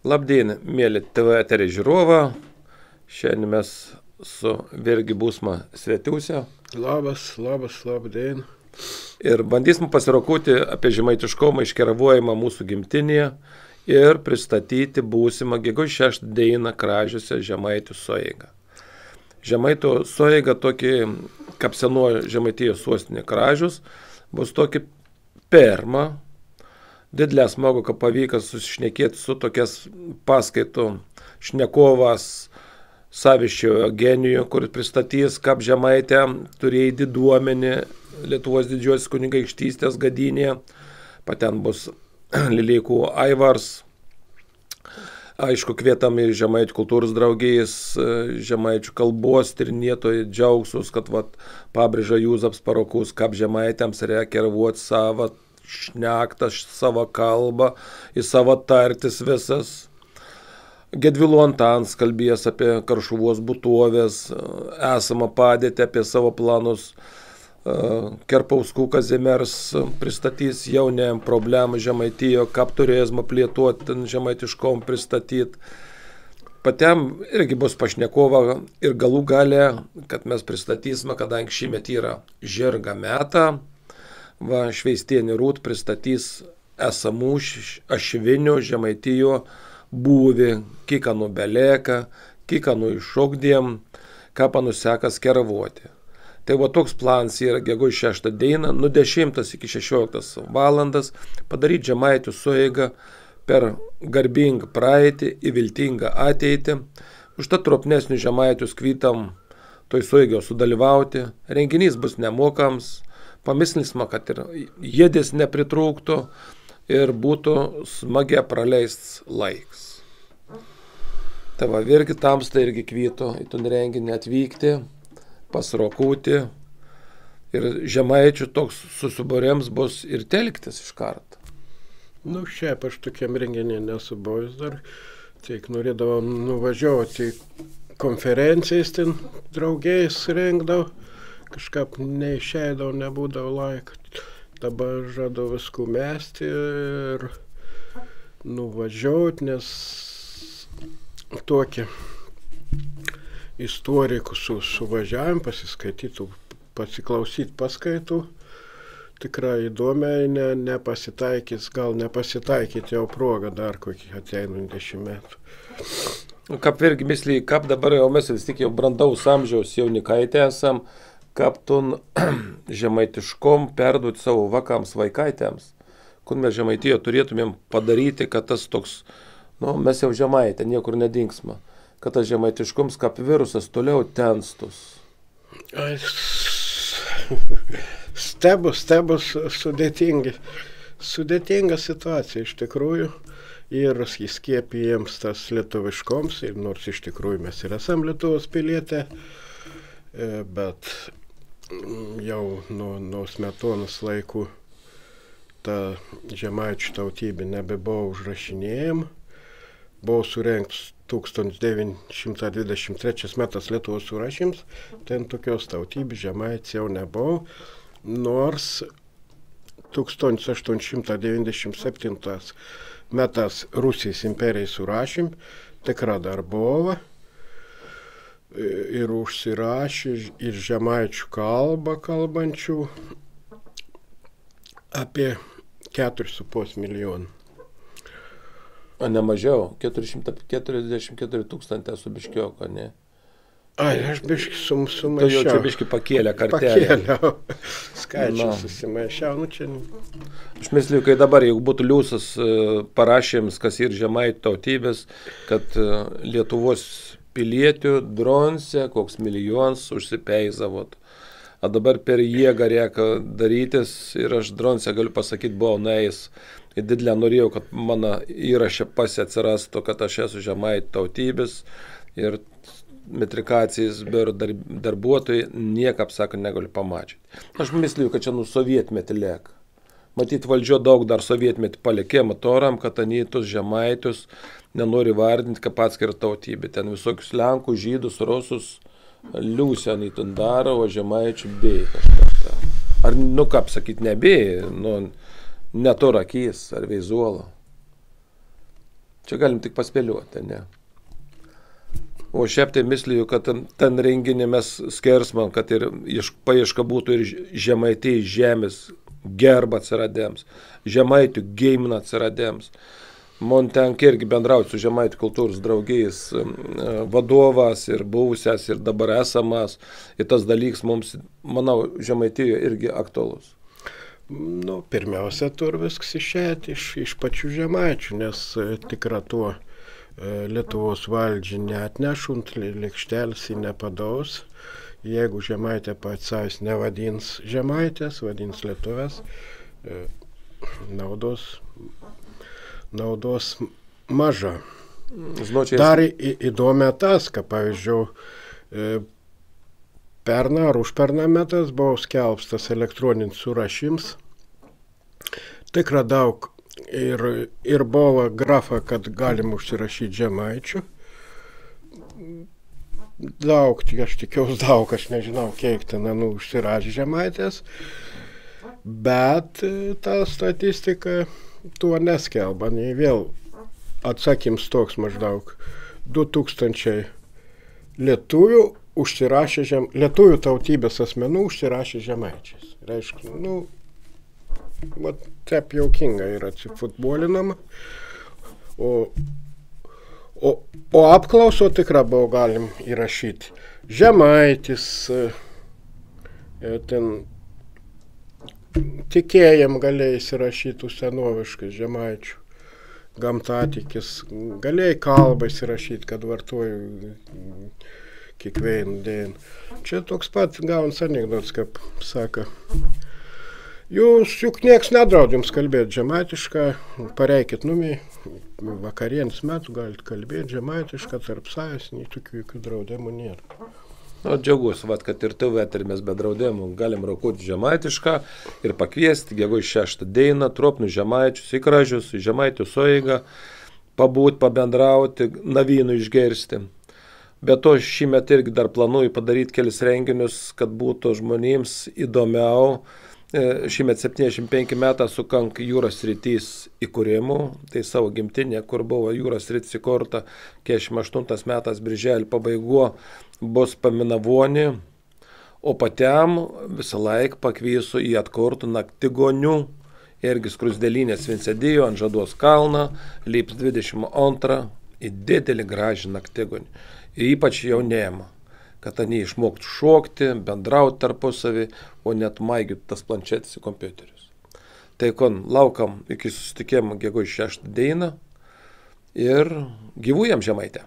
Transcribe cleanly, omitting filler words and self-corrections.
Labdien, mėly TV eterį žiūrovą. Šiandien mes su Virgi būsime svetiuose. Labdien. Ir bandysim pasirakuoti apie žemaitiškomą iškeravojimą mūsų gimtinėje ir pristatyti būsimą gegužės 6 dieną Kražiuose Žemaičių sueigą. Žemaičių sueiga tokį, kaip senoji Žemaitijos sostinė Kražius, bus tokį pirmą. Didelė smagu, kad pavyko susišnekėti su tokias paskaitų šnekovas Saviščio Eugenijų, kuris pristatys, kaip Žemaitė turėjo diduomenį Lietuvos didžiosios kunigaikštystės gadynėje. Paten bus Lileikų Aivars. Aišku, kvietam ir Žemaičių kultūros draugijais, Žemaičių kalbos tyrinėtojai džiaugsus, kad pabrėža Juzaps Parokus, kaip Žemaitėms reikia kervuoti savo šnektą, savo kalbą, į savo tartis visas. Gedvilų Antans kalbės apie Karšuvos būtovės, esamą padėtį, apie savo planus. Kerpauskų Kazimiers pristatys jaunėm problemą Žemaitijo, kaip turizmą plėtoti, žemaitiškom pristatyti. Patiem irgi bus pašnekova ir galų gale, kad mes pristatysime, kadangi šįmet yra žirga metą, Šveistienė Rūt pristatys esamų ašvinių Žemaitijo būvį, kikanų beleka, kikanų iššokdėm, ką panusekas keravoti. Tai toks planas yra gegužės 6 dieną, nuo 10 iki 16 valandas, padaryti Žemaičių sueigą per garbingą praeitį į viltingą ateitį. Užtat tropnesnių Žemaičius kvitam toj sueigio sudalyvauti. Renginys bus nemokams. Pamislisma, kad ir jėdės nepritrūktų ir būtų smagia praleistas laiks. Tai Virgi tamsta irgi kviito į tą renginį atvykti, pasirokūti ir Žemaičių toks susibūrėms bus ir telktis iš karto. Šiaip aš tokiam renginį nesu buvęs dar, tik norėdavom nuvažiuoti konferencijas, ten draugėjais rengdavau. Kažkaip neišeidau, nebūdavo laiko. Dabar žadu viskų mesti ir nuvažiuoti, nes tokį istorikų suvažiavim, pasiskaitytų, pasiklausyti paskaitų. Tikrai įdomiai, nepasitaikys, gal nepasitaikyti jau progą dar kokį ateinantį metų. Kaip irgi misliai, kaip dabar jau mes vis tik jau brandaus amžiaus jaunikaitė esam, kaip tun žemaitiškom perduoti savo vakams, vaikaitėms, kur mes Žemaitijo turėtumėm padaryti, kad tas toks, mes jau Žemaitė, niekur nedingsma, kad tas žemaitiškoms kaip virusas toliau tenstus. Stebus sudėtingi. Sudėtinga situacija iš tikrųjų. Ir įskiepijams tas lietuviškoms, ir nors iš tikrųjų mes ir esam Lietuvos pilietė, bet jau nuo Smetonos laikų ta Žemaičių tautybė nebebuvo užrašinėjama. Buvo surengtas 1923 metas Lietuvos surašyms, ten tokios tautybės Žemaitis jau nebuvo, nors 1897 metas Rusijos imperijai surašym, tikra dar buvo. Ir užsirašė ir žemaičių kalbą kalbančių apie 4,5 milijonų. O ne mažiau, 444 tūkstantį su biškioko, ne? Aš biški sumaišiau. Tai jau čia biški pakėlė kartelę. Pakėliau. Skaičių susimaišiau, čia. Aš misliu, kai dabar, jeigu būtų liūsas parašėms, kas ir Žemaičių tautybės, kad Lietuvos pilietių dronse koks milijonas užsipeizavot. O dabar per jėgą reikia darytis ir aš dronse galiu pasakyti, buvau nuėjęs į didelę, norėjau, kad mano įrašė pasi atsirastų, kad aš esu Žemaičių tautybės ir metrikacijas biuro darbuotojai niekap, sako, negaliu pamačyti. Aš misliu, kad čia sovietmetį lieka. Matyt, valdžio daug dar sovietmetį palikė motoram, kad anytus Žemaičius nenori vardinti kaip atskirą tautybę. Ten visokius Lenkų, Žydus, Rusus, liūsę anytun daro, o Žemaičių bėj kažką. Ar, kaip sakyti, nebėj, netur akys ar veizuolo. Čia galim tik paspėliuoti, ne? O šiaip tai misliju, kad ten renginį mes skersman, kad ir paieška būtų ir žemaitijai žemės gerbą atsiradėms, žemaitų gimną atsiradėms. Man tenka irgi bendrauti su žemaitų kultūros draugijais vadovas ir buvusias ir dabar esamas. Ir tas dalykas mums, manau, žemaitijoje irgi aktualus. Nu, pirmiausia, tur viskas išėti iš pačių žemaičių, nes tikra tuo Lietuvos valdžiai neatnešunt, lėkštelis į nepadaus. Jeigu žemaitė pats savęs nevadins žemaitės, vadins lietuvės, naudos maža. Dar įdomi tas, kad pavyzdžiui, pernai ar užpernai metais buvo skelbstas elektroninis surašymas. Tikrai daug ir buvo grafa, kad galim užsirašyti žemaičių. Daug, aš tikiuosi daug, aš nežinau, kiek ten užsirašė žemaitės, bet ta statistika tuo neskelba. Vėl atsakyms toks maždaug 2000 lietuvių lietuvių tautybės asmenų užsirašė žemaičiais. Reiškia, taip jaukinga yra atsifutbolinama, o apklauso tikrai buvo galim įrašyti. Žemaitis, ten tikėjim galėjai įsirašyti senoviškai žemaičių, gamtatikis, galėjai kalbą įsirašyti, kad vartoju kiekvieną dieną. Čia toks pat gaunas anekdotas, kaip sako. Jūs juk nieks nedraud jums kalbėti žemaitišką, pareikit vakarienės metu galite kalbėti žemaitišką tarp savęs, nei tokių jokių draudimų nėra. Džiaugiuosi, kad ir tu mes be draudimų galim raukoti žemaitišką ir pakviesti gegužės 6 dieną tropnių žemaičius į Kražius, į Žemaitių sueigą, pabūt, pabendrauti, navynų išgersti. Be to šįmet irgi dar planuoju padaryti kelis renginius, kad būtų žmonėms įdomiau. Šįmet 75 metą sukank Jūros sritys įkūrimų, tai savo gimtinė, kur buvo Jūros sritis įkurta 48 metais birželio pabaigo, bus paminavoni, o patiem visą laiką pakviesiu į atkurtų naktigonių, irgi Skrusdelinės Vincedijo ant Žados kalną, Liepos 22 į didelį gražį naktigonį. Ir ypač jaunėjimą, kad jie išmoktų šokti, bendrauti tarpusavį, o net maigytų tas planšetes į kompiuterius. Tai laukam iki susitikimo gegužės 6 dieną ir gyvujam Žemaitę.